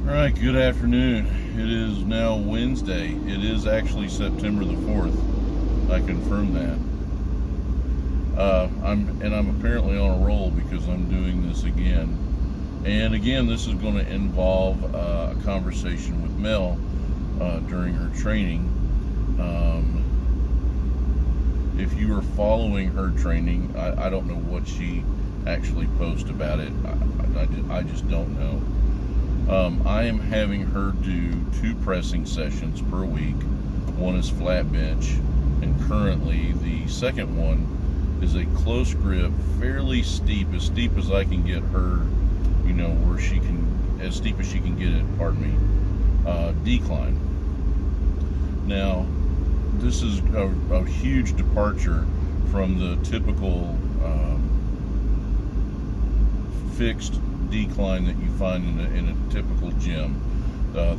All right, good afternoon. It is now Wednesday. It is actually September the 4th. I confirm that. I'm apparently on a roll because I'm doing this again. And again, this is going to involve a conversation with Mel during her training. If you are following her training, I don't know what she actually posts about it. I just don't know. I am having her do 2 pressing sessions per week. One is flat bench, and currently the second one is a close grip, fairly steep, as steep as I can get her, where she can, as steep as she can get it, decline. Now, this is a huge departure from the typical fixed decline that you find in a typical gym.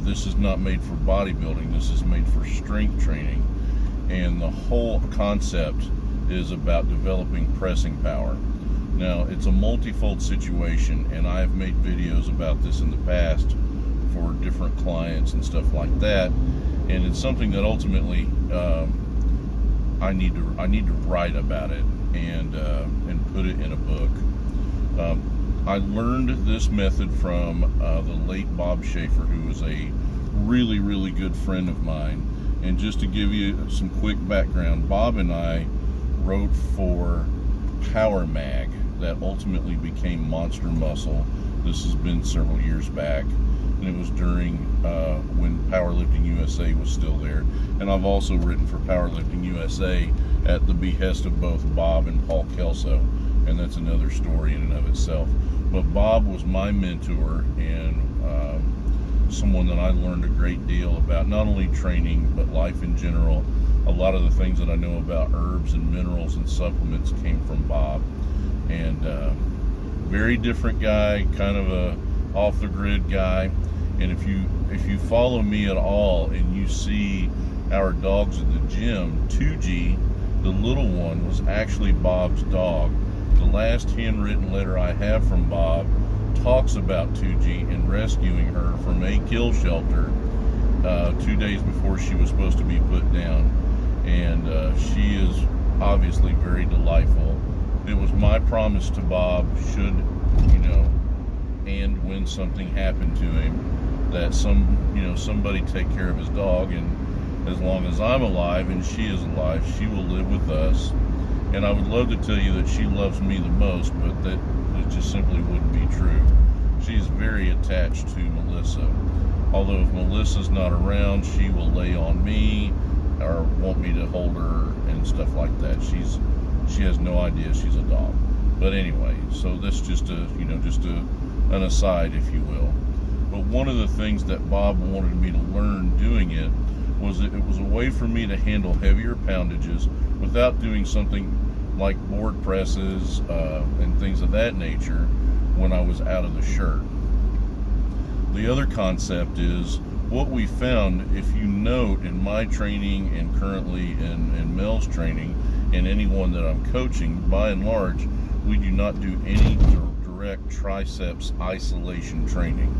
This is not made for bodybuilding. This is made for strength training, and the whole concept is about developing pressing power. Now, it's a multifold situation, and I've made videos about this in the past for different clients and stuff like that, and it's something that ultimately I need to write about it and put it in a book. I learned this method from the late Bob Schaefer, who was a really, really good friend of mine. And just to give you some quick background, Bob and I wrote for Power Mag that ultimately became Monster Muscle. This has been several years back, and it was during when Powerlifting USA was still there. And I've also written for Powerlifting USA at the behest of both Bob and Paul Kelso, and that's another story in and of itself. But Bob was my mentor and someone that I learned a great deal about, not only training, but life in general. A lot of the things that I know about herbs and minerals and supplements came from Bob. And very different guy, kind of a off-the-grid guy. And if you follow me at all and you see our dogs at the gym, 2G, the little one, was actually Bob's dog. The last handwritten letter I have from Bob talks about 2G and rescuing her from a kill shelter 2 days before she was supposed to be put down. And she is obviously very delightful. It was my promise to Bob, should, and when something happened to him, that somebody take care of his dog, and as long as I'm alive and she is alive, she will live with us. And I would love to tell you that she loves me the most, but that it just simply wouldn't be true. She's very attached to Melissa. Although if Melissa's not around, she will lay on me or want me to hold her and stuff like that. She has no idea she's a dog. But anyway, so that's just an aside, if you will. But one of the things that Bob wanted me to learn doing it was that it was a way for me to handle heavier poundages without doing something like board presses and things of that nature when I was out of the shirt. The other concept is what we found, if you note in my training and currently in Mel's training and anyone that I'm coaching, by and large, we do not do any direct triceps isolation training.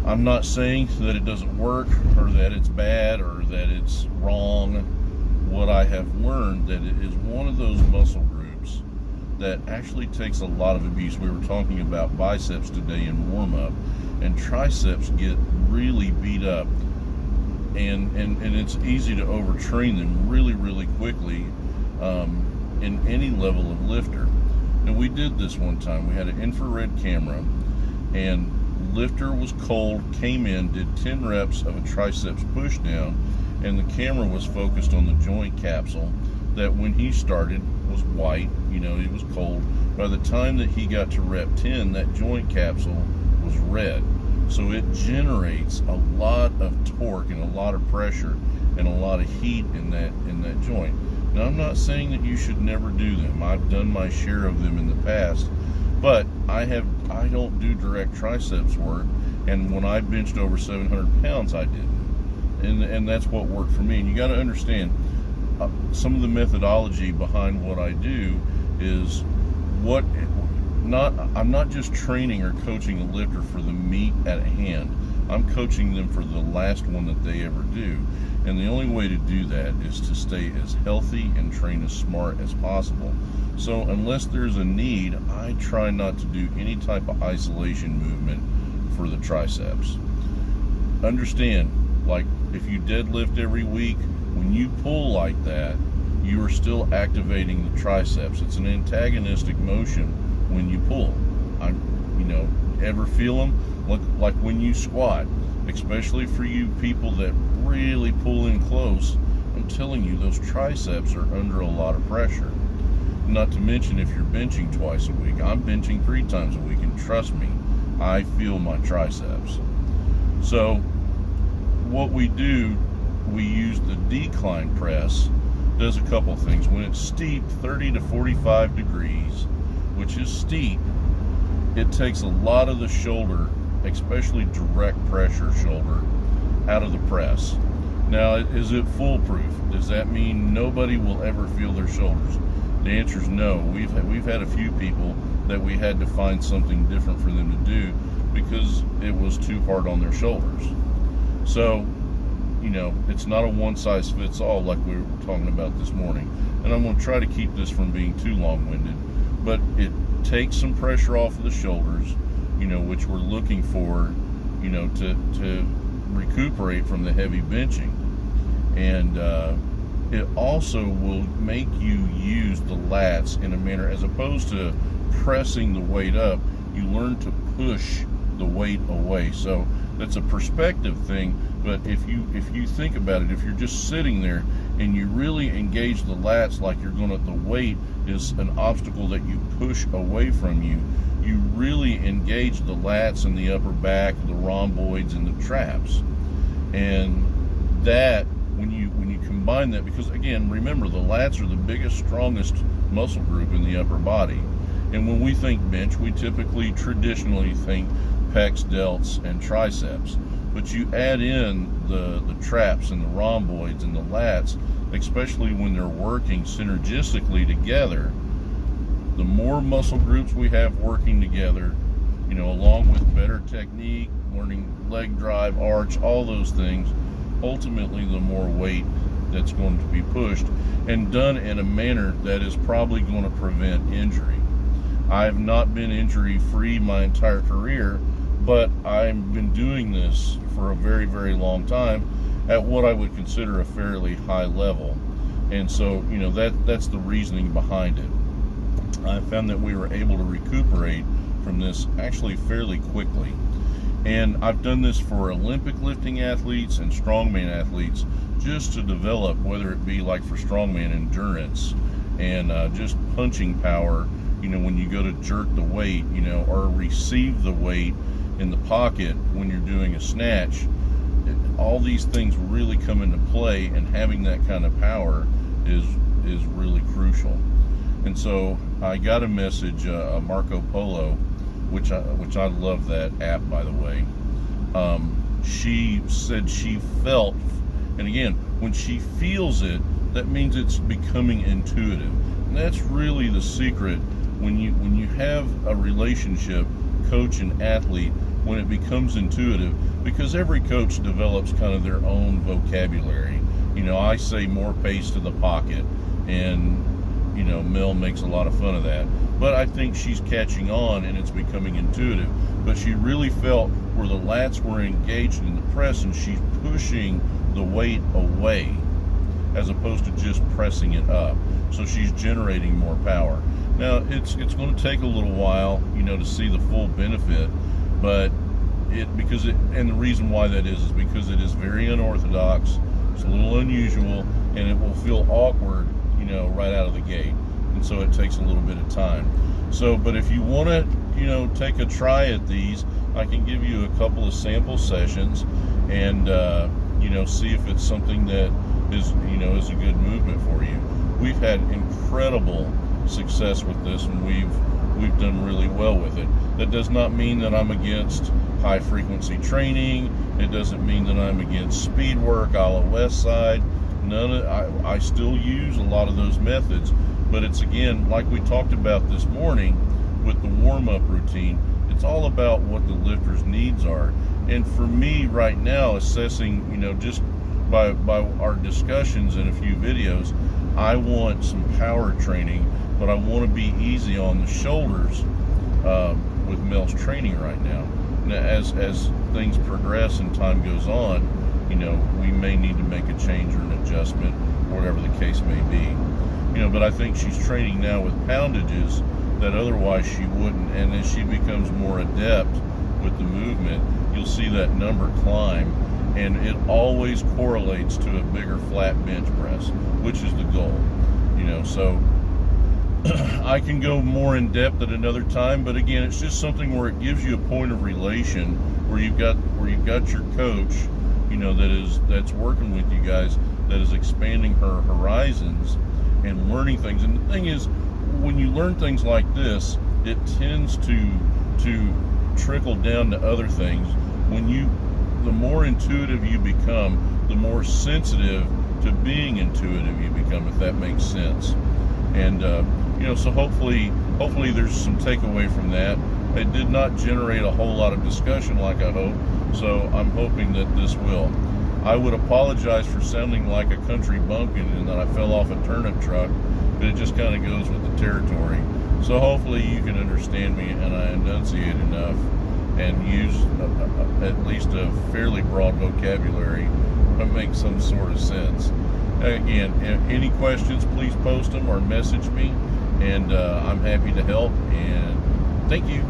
I'm not saying that it doesn't work or that it's bad or that it's wrong. What I have learned that it is one of those muscle groups that actually takes a lot of abuse. We were talking about biceps today in warm-up, and triceps get really beat up, and it's easy to overtrain them really, really quickly in any level of lifter. And we did this one time. We had an infrared camera, and lifter was cold, came in, did 10 reps of a triceps push down, and the camera was focused on the joint capsule that when he started was white, it was cold. By the time that he got to rep 10, that joint capsule was red. So it generates a lot of torque and a lot of pressure and a lot of heat in that joint. Now, I'm not saying that you should never do them. I've done my share of them in the past, but I don't do direct triceps work, and when I benched over 700 pounds, I didn't. And that's what worked for me. And you got to understand, some of the methodology behind what I do is I'm not just training or coaching a lifter for the meet at hand. I'm coaching them for the last one that they ever do. And the only way to do that is to stay as healthy and train as smart as possible. So unless there's a need, I try not to do any type of isolation movement for the triceps. Understand, like if you deadlift every week, when you pull like that, you are still activating the triceps. It's an antagonistic motion when you pull. Ever feel them? Like when you squat, especially for you people that really pull in close, I'm telling you, those triceps are under a lot of pressure. Not to mention if you're benching twice a week. I'm benching 3 times a week, and trust me, I feel my triceps. So what we do, we use the decline press. Does a couple things. When it's steep, 30 to 45 degrees, which is steep, it takes a lot of the shoulder, especially direct pressure shoulder, out of the press. Now, is it foolproof? Does that mean nobody will ever feel their shoulders? The answer is no. We've had a few people that we had to find something different for them to do because it was too hard on their shoulders. So, it's not a one-size-fits-all like we were talking about this morning. And I'm going to try to keep this from being too long-winded, but it takes some pressure off of the shoulders, which we're looking for, to recuperate from the heavy benching. And it also will make you use the lats in a manner, as opposed to pressing the weight up, you learn to push the weight away. So that's a perspective thing, but if you think about it, if you're just sitting there and you really engage the lats like you're going to, the weight is an obstacle that you push away from you, you really engage the lats and the upper back, the rhomboids and the traps. And that, when you combine that, because again, remember, the lats are the biggest, strongest muscle group in the upper body. And when we think bench, we typically traditionally think pecs, delts, and triceps. But you add in the traps and the rhomboids and the lats, especially when they're working synergistically together, the more muscle groups we have working together, along with better technique, learning leg drive, arch, all those things, ultimately the more weight that's going to be pushed and done in a manner that is probably going to prevent injury. I've not been injury-free my entire career, but I've been doing this for a very, very long time at what I would consider a fairly high level. And so, that's the reasoning behind it. I found that we were able to recuperate from this actually fairly quickly. And I've done this for Olympic lifting athletes and strongman athletes, just to develop, whether it be like for strongman endurance and just punching power, when you go to jerk the weight, or receive the weight in the pocket when you're doing a snatch. All these things really come into play, and having that kind of power is really crucial. And so I got a message, Marco Polo, which I love that app, by the way. She said she felt, and again, when she feels it, that means it's becoming intuitive. And that's really the secret when you have a relationship, coach and athlete, when it becomes intuitive, because every coach develops kind of their own vocabulary. I say more pace to the pocket, and Mel makes a lot of fun of that, but I think she's catching on and it's becoming intuitive. But she really felt where the lats were engaged in the press, and she's pushing the weight away as opposed to just pressing it up. So she's generating more power. Now it's going to take a little while, to see the full benefit, but and the reason why that is because it is very unorthodox. It's a little unusual, and it will feel awkward, right out of the gate. And so it takes a little bit of time. So, but if you want to, take a try at these, I can give you a couple of sample sessions and, see if it's something that is a good movement for you. We've had incredible success with this, and we've done really well with it. That does not mean that I'm against high frequency training. It doesn't mean that I'm against speed work a la West Side. I still use a lot of those methods, but it's, again, like we talked about this morning with the warm-up routine, it's all about what the lifter's needs are. And for me right now, assessing, just by our discussions in a few videos, I want some power training, but I want to be easy on the shoulders with Mel's training right now. Now, as things progress and time goes on, we may need to make a change or an adjustment, whatever the case may be. But I think she's training now with poundages that otherwise she wouldn't. And as she becomes more adept with the movement, you'll see that number climb, and it always correlates to a bigger flat bench press, which is the goal. So I can go more in depth at another time, but again, it's just something where it gives you a point of relation where you've got your coach, that's working with you guys, that is expanding her horizons and learning things. And the thing is, when you learn things like this, it tends to trickle down to other things. The more intuitive you become, the more sensitive to being intuitive you become, if that makes sense. And so hopefully there's some takeaway from that. It did not generate a whole lot of discussion like I hoped, so I'm hoping that this will. I would apologize for sounding like a country bumpkin and that I fell off a turnip truck, but it just kind of goes with the territory. So hopefully you can understand me and I enunciate enough and use at least a fairly broad vocabulary to make some sort of sense. Again, if any questions, please post them or message me, and I'm happy to help. And thank you.